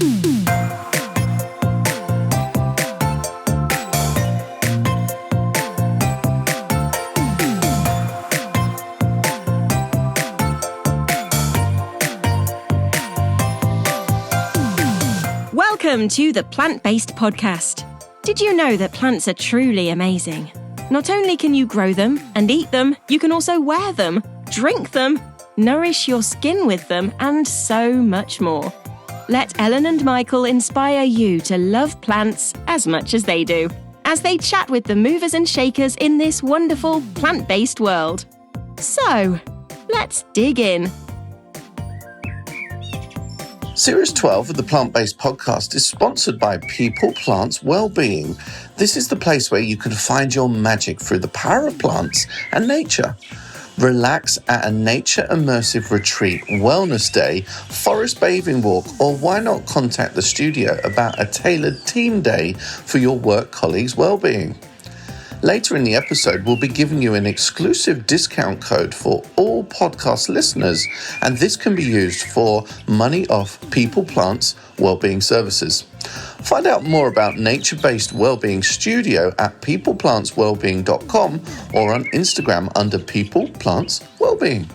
Welcome to the Plant Based Podcast. Did you know that plants are truly amazing? Not only can you grow them and eat them, you can also wear them, drink them, nourish your skin with them, and so much more. Let Ellen and Michael inspire you to love plants as much as they do, as they chat with the movers and shakers in this wonderful plant-based world. So, let's dig in. Series 12 of the Plant Based Podcast is sponsored by People, Plants, Wellbeing. This is the place where you can find your magic through the power of plants and nature. Relax at a nature immersive retreat, wellness day, forest bathing walk, or why not contact the studio about a tailored team day for your work colleagues' wellbeing. Later in the episode, we'll be giving you an exclusive discount code for all podcast listeners, and this can be used for money off People, Plants, Wellbeing services. Find out more about nature-based wellbeing studio at peopleplantswellbeing.com or on Instagram under People, Plants, Wellbeing.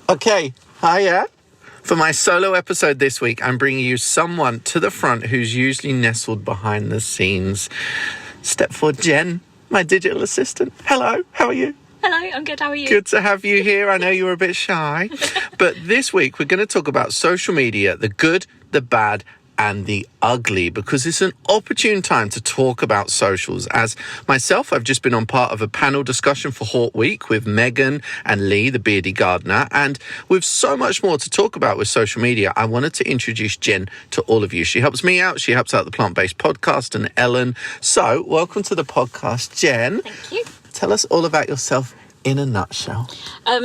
Okay. Hiya. For my solo episode this week, I'm bringing you someone to the front who's usually nestled behind the scenes. Step forward, Jen, my digital assistant. Hello, how are you? Hello, I'm good. How are you? Good to have you here. I know you were a bit shy. But this week, we're going to talk about social media, the good, the bad, and the ugly, because it's an opportune time to talk about socials. As myself, I've just been on part of a panel discussion for Hort Week with Megan and Lee, the beardy gardener, and with so much more to talk about with social media, I wanted to introduce Jen to all of you. She helps me out. She helps out the Plant Based Podcast and Ellen. So, welcome to the podcast, Jen. Thank you. Tell us all about yourself in a nutshell.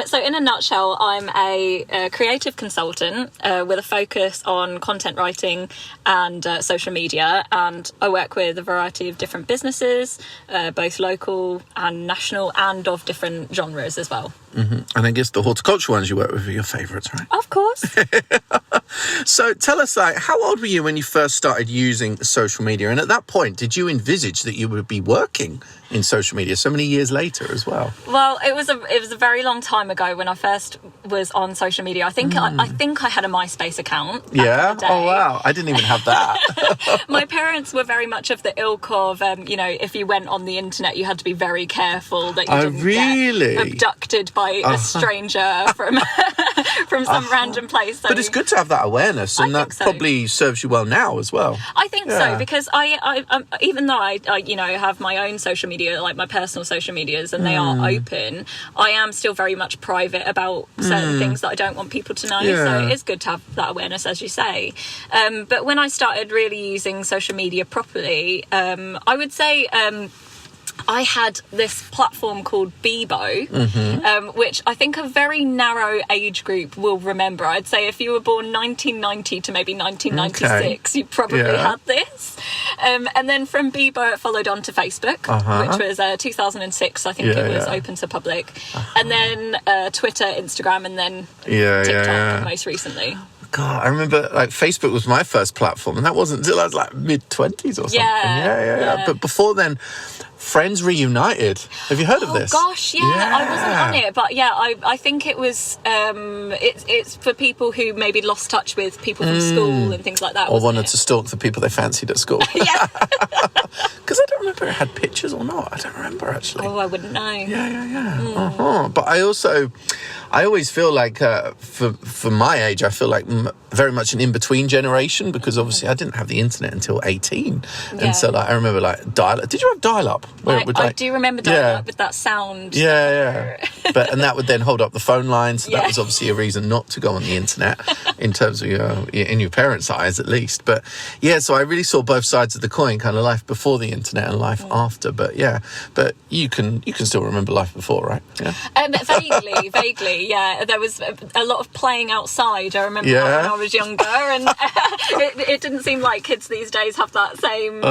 So in a nutshell, I'm a creative consultant with a focus on content writing and social media, and I work with a variety of different businesses, both local and national, and of different genres as well. Mm-hmm. And I guess the horticultural ones you work with are your favourites, right? Of course. So tell us, how old were you when you first started using social media? And at that point, did you envisage that you would be working in social media so many years later as well? Well, it was a very long time ago when I first was on social media. I think I had a MySpace account. Yeah. Oh wow! I didn't even have that. My parents were very much of the ilk of, if you went on the internet, you had to be very careful that you didn't get abducted by a stranger from some random place. So, but it's good to have that awareness, and that probably serves you well now as well. I think so, because I even though I have my own social media, like my personal social medias, and they are open, I am still very much private about certain things that I don't want people to know. Yeah. So it's good to have that awareness, as you say. But when I started really using social media properly, I would say I had this platform called Bebo, which I think a very narrow age group will remember. I'd say if you were born 1990 to maybe 1996, you probably had this. And then from Bebo, it followed on to Facebook, which was 2006, I think it was open to public. And then Twitter, Instagram, and then TikTok most recently. God, I remember Facebook was my first platform, and that wasn't until I was mid-20s or something. Yeah. But before then, Friends Reunited. Have you heard of this? Oh gosh, I wasn't on it, but I think it was. It's for people who maybe lost touch with people from school and things like that. Or wanted to stalk the people they fancied at school. Yeah. Because I don't remember it had pictures or not. I don't remember actually. Oh, I wouldn't know. Yeah. But I always feel like for my age, I feel like very much an in-between generation, because obviously I didn't have the internet until 18, and so I remember dial-up. Did you have dial-up? I do remember dial-up with that sound. Yeah. And that would then hold up the phone lines. So that was obviously a reason not to go on the internet in terms of in your parents' eyes at least. But so I really saw both sides of the coin, kind of life before the internet and life after. But you can still remember life before, right? Yeah. Vaguely. Definitely, yeah. There was a lot of playing outside. I remember that when I was younger, and it didn't seem like kids these days have that same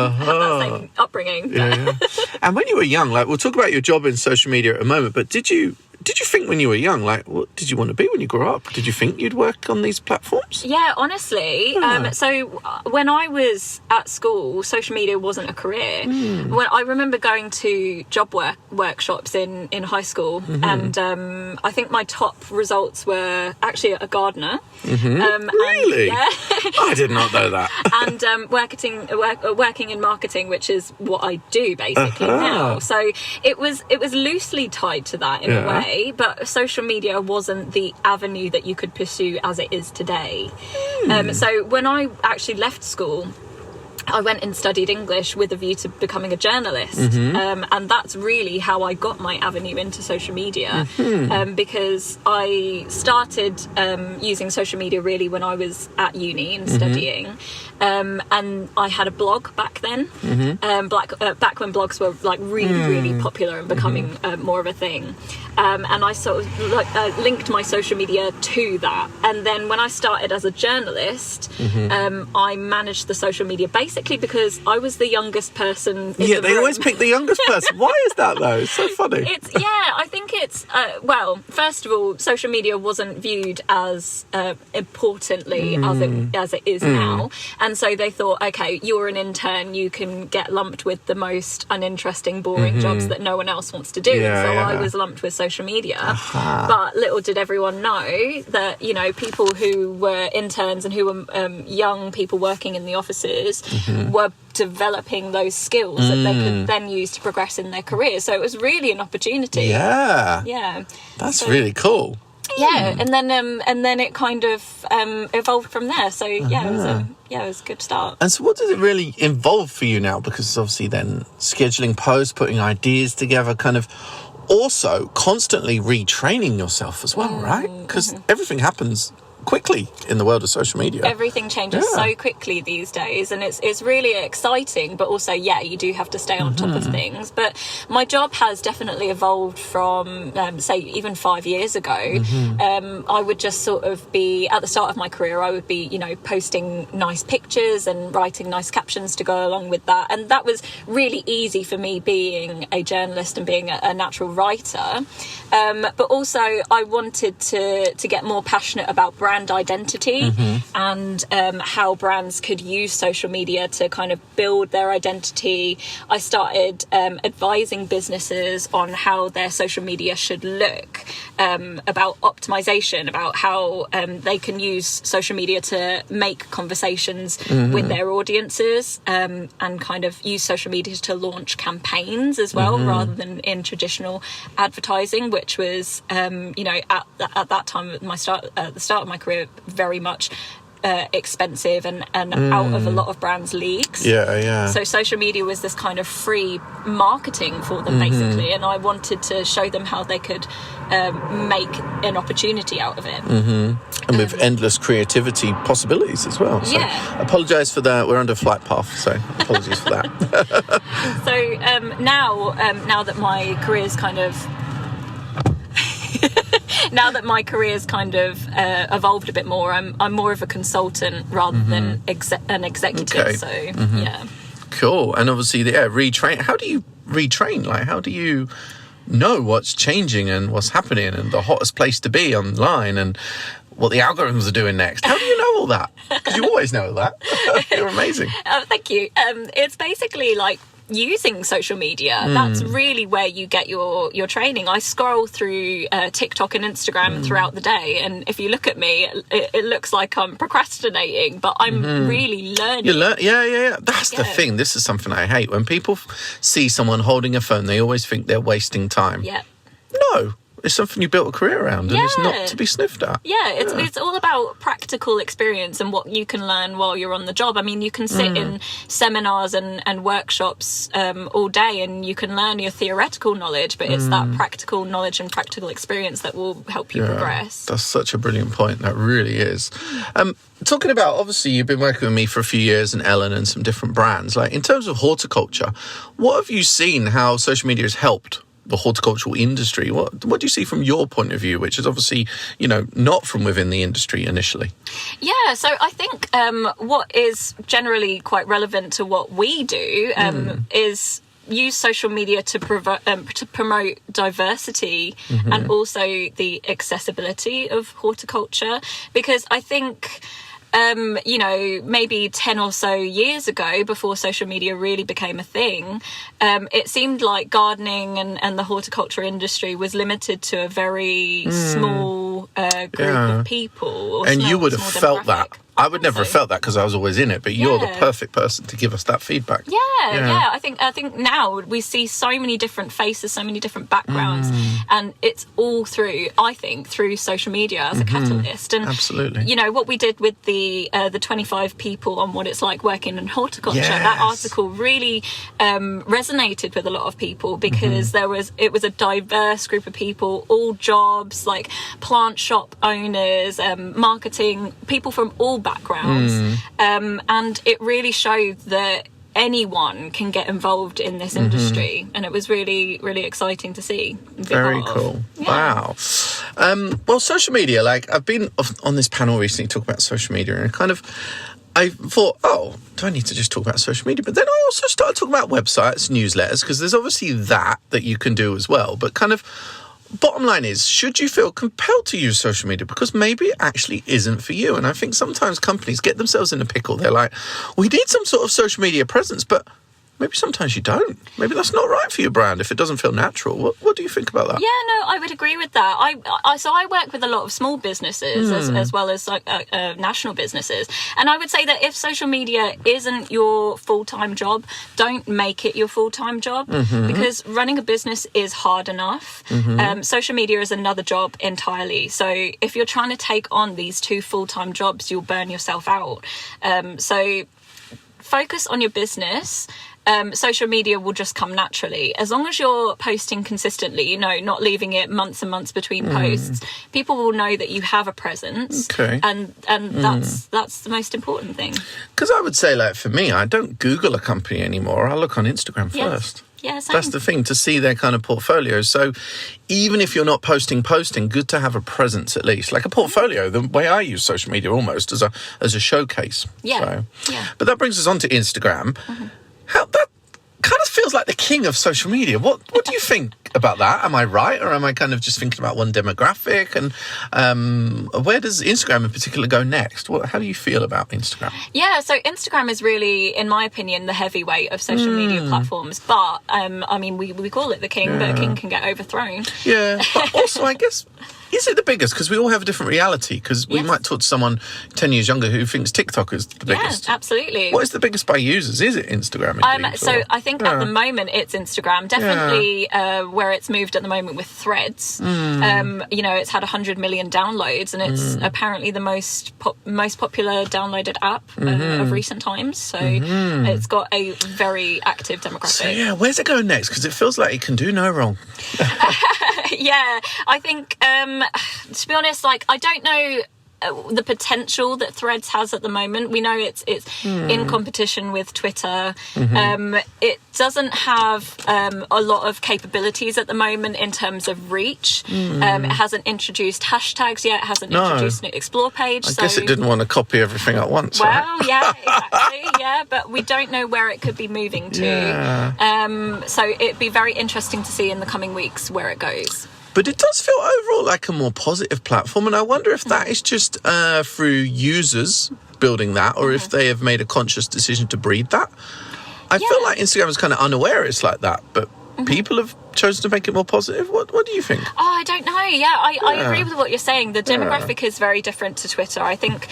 upbringing. Yeah. And when you were young, like, we'll talk about your job in social media in a moment, but did you think when you were young, like, what did you want to be when you grew up? Did you think you'd work on these platforms? Yeah, honestly. So when I was at school, social media wasn't a career. When I remember going to job workshops in high school, and I think my top results were actually a gardener. Really? And, yeah. I did not know that. And working in marketing, which is what I do basically now. So it was loosely tied to that in a way, but social media wasn't the avenue that you could pursue as it is today. So when I actually left school, I went and studied English with a view to becoming a journalist. And that's really how I got my avenue into social media, because I started using social media really when I was at uni and studying. And I had a blog back then, back when blogs were like really popular and becoming more of a thing. And I sort of linked my social media to that. And then when I started as a journalist, I managed the social media basically because I was the youngest person in the they room. always pick the youngest person. Why is that though? It's so funny. I think it's well, first of all, social media wasn't viewed as importantly as it is now, and so they thought, okay, you're an intern, you can get lumped with the most uninteresting, boring jobs that no one else wants to do. I was lumped with social media. But little did everyone know that, you know, people who were interns and who were young people working in the offices were developing those skills that they could then use to progress in their career. So it was really an opportunity. That's really cool. And then it kind of evolved from there. So it was a good start. And so what does it really involve for you now? Because obviously then scheduling posts, putting ideas together, kind of also constantly retraining yourself as well, right? Because everything happens quickly in the world of social media. Everything changes so quickly these days, and it's really exciting, but also you do have to stay on top of things. But my job has definitely evolved from say even 5 years ago. I would just sort of be at the start of my career, I would be, you know, posting nice pictures and writing nice captions to go along with that, and that was really easy for me being a journalist and being a natural writer. But also I wanted to get more passionate about brand identity and how brands could use social media to kind of build their identity. I started advising businesses on how their social media should look, about optimization, about how they can use social media to make conversations with their audiences, and kind of use social media to launch campaigns as well, rather than in traditional advertising, which was you know, at that time at the start of my career, very much expensive and out of a lot of brands' leagues. So social media was this kind of free marketing for them basically, and I wanted to show them how they could make an opportunity out of it. And with endless creativity possibilities as well. So apologise for that. We're under flight path, so apologies for that. So now that my career's kind of evolved a bit more, I'm more of a consultant rather than an executive. So cool. And obviously retrain. How do you retrain? Like, how do you know what's changing and what's happening and the hottest place to be online and what the algorithms are doing next? How do you know all that? Because you always know that. You're amazing. Thank you. It's basically like using social media. That's really where you get your training. I scroll through TikTok and Instagram throughout the day, and if you look at me, it looks like I'm procrastinating, but I'm really learning. You learn, That's the thing. This is something I hate. When people see someone holding a phone, they always think they're wasting time. No. It's something you built a career around, and it's not to be sniffed at. It's all about practical experience and what you can learn while you're on the job. I mean, you can sit in seminars and workshops all day, and you can learn your theoretical knowledge, but it's that practical knowledge and practical experience that will help you progress. That's such a brilliant point. That really is. Talking about, obviously, you've been working with me for a few years and Ellen and some different brands. Like, in terms of horticulture, what have you seen how social media has helped the horticultural industry. What do you see from your point of view, which is obviously, not from within the industry initially? Yeah, so I think what is generally quite relevant to what we do is use social media to promote diversity and also the accessibility of horticulture, because I think maybe 10 or so years ago, before social media really became a thing, it seemed like gardening and the horticulture industry was limited to a very small group of people. And you would have felt that. I would never have felt that because I was always in it, but you're the perfect person to give us that feedback. Yeah. I think now we see so many different faces, so many different backgrounds, and it's all through social media as a catalyst. And absolutely, what we did with the 25 people on what it's like working in horticulture. That article really resonated with a lot of people because it was a diverse group of people, all jobs, like plant shop owners, marketing, people from all backgrounds, and it really showed that anyone can get involved in this industry, and it was really, really exciting to see. Very cool. Wow. Well, social media, I've been on this panel recently talking about social media, and I thought, do I need to just talk about social media? But then I also started talking about websites, newsletters, because there's obviously that you can do as well, but bottom line is, should you feel compelled to use social media? Because maybe it actually isn't for you. And I think sometimes companies get themselves in a pickle. They're like, we need some sort of social media presence, but maybe sometimes you don't. Maybe that's not right for your brand if it doesn't feel natural. What do you think about that? Yeah, no, I would agree with that. I work with a lot of small businesses as well as national businesses. And I would say that if social media isn't your full-time job, don't make it your full-time job, because running a business is hard enough. Social media is another job entirely. So if you're trying to take on these two full-time jobs, you'll burn yourself out. So focus on your business. Social media will just come naturally as long as you're posting consistently, not leaving it months and months between posts. People will know that you have a presence, and that's the most important thing. Because I would say, for me, I don't Google a company anymore. I look on Instagram first. Yeah, same. That's the thing, to see their kind of portfolio. So even if you're not posting, good to have a presence at least. Like a portfolio, the way I use social media almost as a showcase. Yeah. But that brings us on to Instagram. How that kind of feels like the king of social media. What do you think about that? Am I right, or am I kind of just thinking about one demographic? And where does Instagram in particular go next? How do you feel about Instagram? Yeah, so Instagram is really, in my opinion, the heavyweight of social media platforms. But we call it the king, but a king can get overthrown. Yeah, but also I guess, is it the biggest? Because we all have a different reality. Because we might talk to someone 10 years younger who thinks TikTok is the biggest. Yeah, absolutely. What is the biggest by users? Is it Instagram? Indeed, so I think at the moment it's Instagram. Definitely where it's moved at the moment with Threads. It's had 100 million downloads, and it's apparently the most popular downloaded app of recent times. So it's got a very active demographic. So where's it going next? Because it feels like it can do no wrong. Yeah, I think, to be honest, I don't know the potential that Threads has at the moment. We know it's in competition with Twitter. It doesn't have a lot of capabilities at the moment in terms of reach. It hasn't introduced hashtags yet. It hasn't introduced an explore page. I guess it didn't want to copy everything at once. Well, right? yeah, exactly. Yeah, but we don't know where it could be moving to. So it'd be very interesting to see in the coming weeks where it goes. But it does feel overall like a more positive platform, and I wonder if that is just through users building that, or if they have made a conscious decision to breed that. I feel like Instagram is kind of unaware it's like that, but people have chosen to make it more positive. What do you think? Oh, I don't know. Yeah, I agree with what you're saying. The demographic is very different to Twitter. I think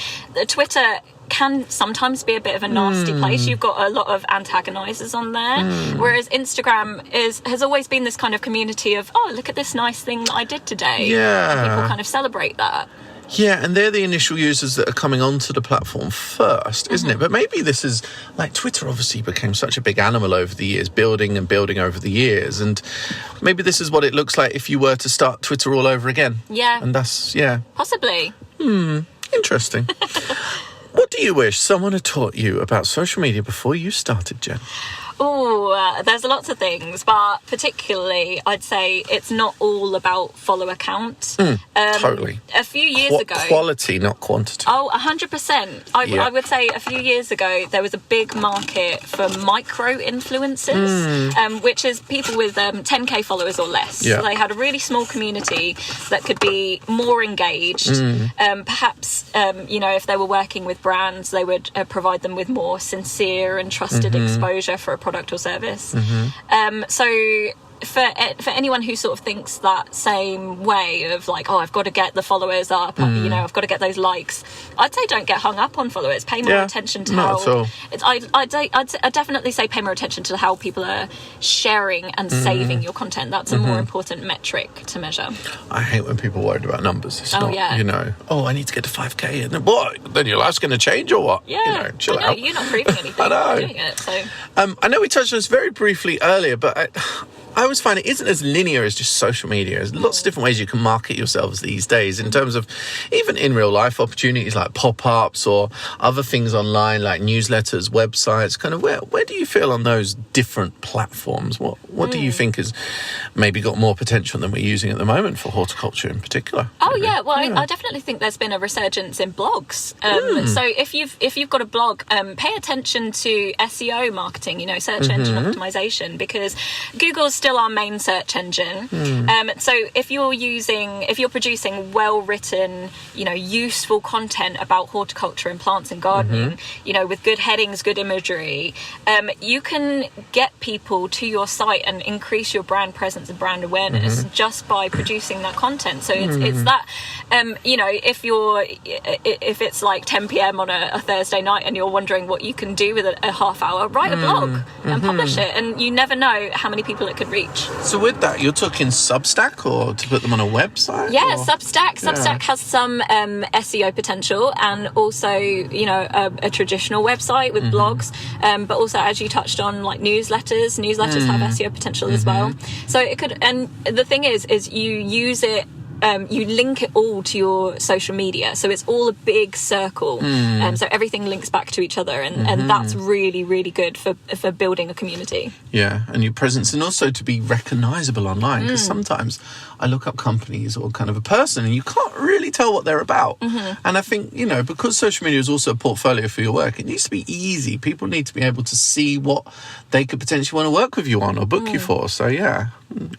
Twitter can sometimes be a bit of a nasty place. You've got a lot of antagonizers on there, whereas Instagram has always been this kind of community of, look at this nice thing that I did today. And people kind of celebrate that. Yeah, and they're the initial users that are coming onto the platform first, isn't it? But maybe this is, Twitter obviously became such a big animal over the years, building and building over the years, and maybe this is what it looks like if you were to start Twitter all over again. Yeah. And that's, Possibly. Interesting. What do you wish someone had taught you about social media before you started, Jen? There's lots of things, but particularly I'd say it's not all about follower count. Totally. A few years ago... Quality, not quantity. 100%. I would say a few years ago, there was a big market for micro-influencers, which is people with 10k followers or less. Yeah. So they had a really small community that could be more engaged. Perhaps, if they were working with brands, they would provide them with more sincere and trusted exposure for a product or service. So for anyone who sort of thinks that same way of like, I've got to get the followers up, I've got to get those likes, I'd say don't get hung up on followers. Pay more attention to how I'd definitely say pay more attention to how people are sharing and saving your content. That's a more important metric to measure. I hate when people worried about numbers. It's not, I need to get to 5k, and then what? Then your life's going to change or what? Yeah, chill out. You're not proving anything. I know. You're doing it, so. I know we touched on this very briefly earlier, but I always find it isn't as linear as just social media. There's lots of different ways you can market yourselves these days in terms of even in real life opportunities like pop-ups or other things online like newsletters, websites. Kind of where do you feel on those different platforms? What do you think has maybe got more potential than we're using at the moment for horticulture in particular? I definitely think there's been a resurgence in blogs. So if you've got a blog, pay attention to SEO marketing, search engine optimization, because Google's still our main search engine. So if you're producing well-written, useful content about horticulture and plants and gardening, with good headings, good imagery, you can get people to your site and increase your brand presence and brand awareness just by producing that content. So it's that, if it's like 10 p.m. on a Thursday night and you're wondering what you can do with a half hour, write a blog and publish it, and you never know how many people it could reach. So with that, you're talking Substack or to put them on a website? Yeah, Substack. Substack has some SEO potential, and also, a traditional website with blogs, but also, as you touched on, like newsletters. Newsletters have SEO potential as well. So it could, and the thing is you use it, you link it all to your social media, so it's all a big circle, so everything links back to each other, and that's really, really good for building a community. Yeah, and your presence, and also to be recognisable online, because sometimes I look up companies or kind of a person and you can't really tell what they're about. And I think, because social media is also a portfolio for your work, it needs to be easy. People need to be able to see what they could potentially want to work with you on or book you for. So yeah,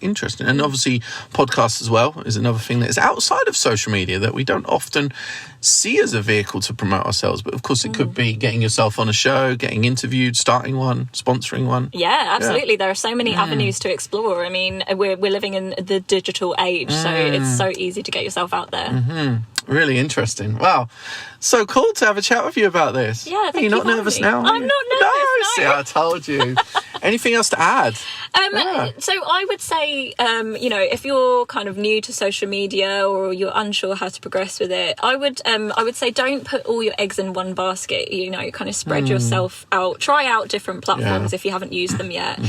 interesting. And obviously podcasts as well is another thing that is outside of social media that we don't often see as a vehicle to promote ourselves, but of course it could be getting yourself on a show, getting interviewed, starting one, sponsoring one. Yeah, absolutely. There are so many avenues to explore. I mean, we're living in the digital age, so it's so easy to get yourself out there. Really interesting. Wow, so cool to have a chat with you about this. Yeah, Are you not nervous now? I'm not nervous. No, see, I told you. Anything else to add? So I would say, if you're kind of new to social media or you're unsure how to progress with it, I would say don't put all your eggs in one basket. Kind of spread yourself out. Try out different platforms if you haven't used them yet.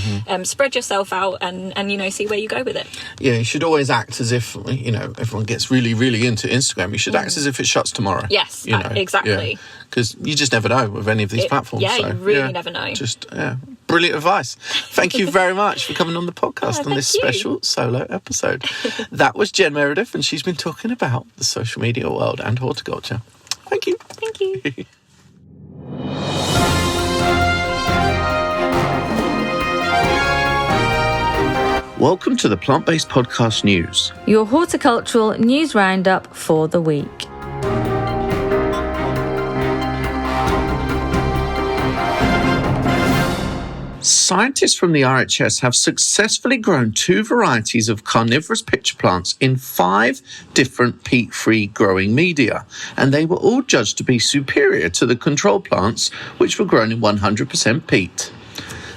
Spread yourself out and see where you go with it. Yeah, you should always act as if everyone gets really, really into Instagram. You should act as if it shuts tomorrow. Yes, exactly. Because you just never know with any of these platforms. Yeah, you really never know. Just brilliant advice. Thank you very much for coming on the podcast on this special solo episode. That was Jen Meredith, and she's been talking about the social media world and horticulture. Thank you. Thank you. Welcome to the Plant Based Podcast News, your horticultural news roundup for the week. Scientists from the RHS have successfully grown 2 varieties of carnivorous pitcher plants in 5 different peat-free growing media, and they were all judged to be superior to the control plants, which were grown in 100% peat.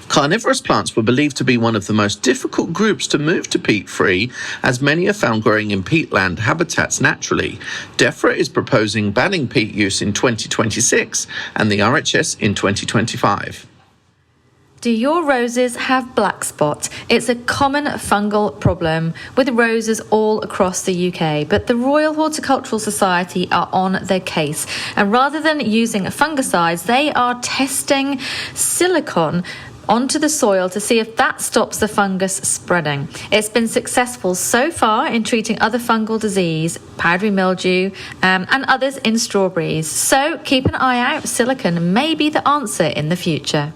Carnivorous plants were believed to be one of the most difficult groups to move to peat-free, as many are found growing in peatland habitats naturally. DEFRA is proposing banning peat use in 2026 and the RHS in 2025. Do your roses have black spot? It's a common fungal problem with roses all across the UK, but the Royal Horticultural Society are on their case, and rather than using fungicides, they are testing silicone onto the soil to see if that stops the fungus spreading. It's been successful so far in treating other fungal disease, powdery mildew, and others in strawberries. So keep an eye out, silicon may be the answer in the future.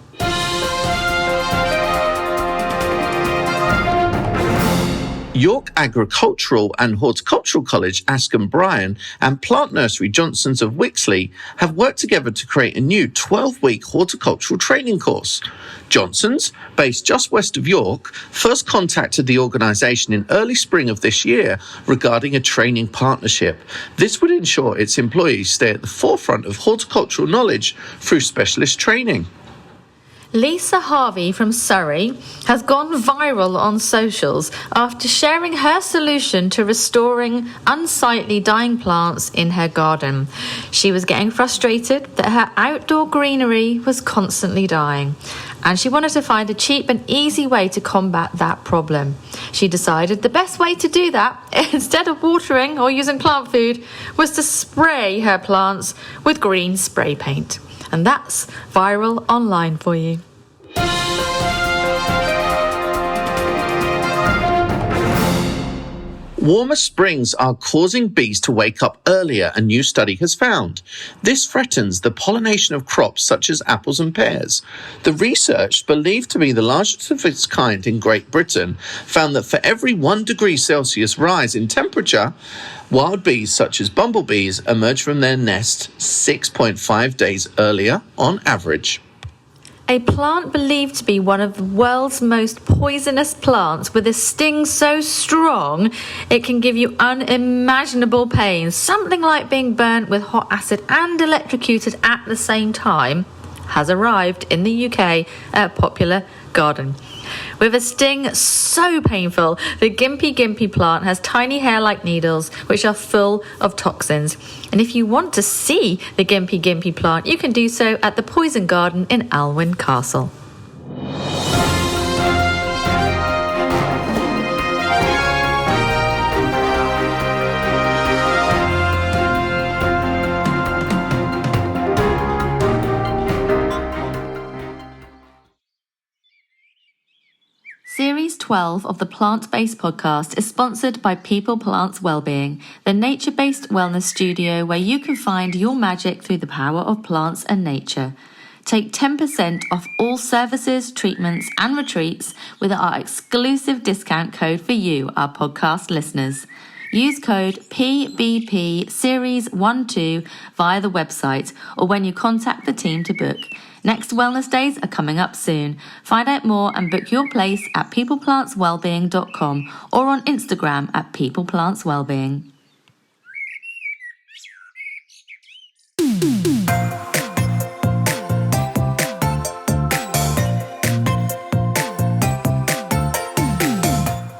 York Agricultural and Horticultural College, Askham Bryan, and Plant Nursery Johnson's of Wixley have worked together to create a new 12-week horticultural training course. Johnson's, based just west of York, first contacted the organisation in early spring of this year regarding a training partnership. This would ensure its employees stay at the forefront of horticultural knowledge through specialist training. Lisa Harvey from Surrey has gone viral on socials after sharing her solution to restoring unsightly dying plants in her garden. She was getting frustrated that her outdoor greenery was constantly dying, and she wanted to find a cheap and easy way to combat that problem. She decided the best way to do that, instead of watering or using plant food, was to spray her plants with green spray paint. And that's viral online for you. Warmer springs are causing bees to wake up earlier, a new study has found. This threatens the pollination of crops such as apples and pears. The research, believed to be the largest of its kind in Great Britain, found that for every 1 degree Celsius rise in temperature, wild bees such as bumblebees emerge from their nest 6.5 days earlier on average. A plant believed to be one of the world's most poisonous plants, with a sting so strong it can give you unimaginable pain, something like being burnt with hot acid and electrocuted at the same time, has arrived in the UK at a popular garden. With a sting so painful, the Gimpy plant has tiny hair-like needles which are full of toxins. And if you want to see the Gimpy plant, you can do so at the Poison Garden in Alwyn Castle. Series 12 of the Plant Based Podcast is sponsored by People Plants Wellbeing, the nature-based wellness studio where you can find your magic through the power of plants and nature. Take 10% off all services, treatments and retreats with our exclusive discount code for you, our podcast listeners. Use code PBP Series 12 via the website or when you contact the team to book. Next wellness days are coming up soon. Find out more and book your place at peopleplantswellbeing.com or on Instagram at peopleplantswellbeing.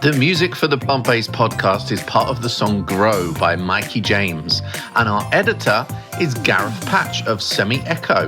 The music for the Plant Based Podcast is part of the song Grow by Mikey James, and our editor is Gareth Patch of Semi Echo.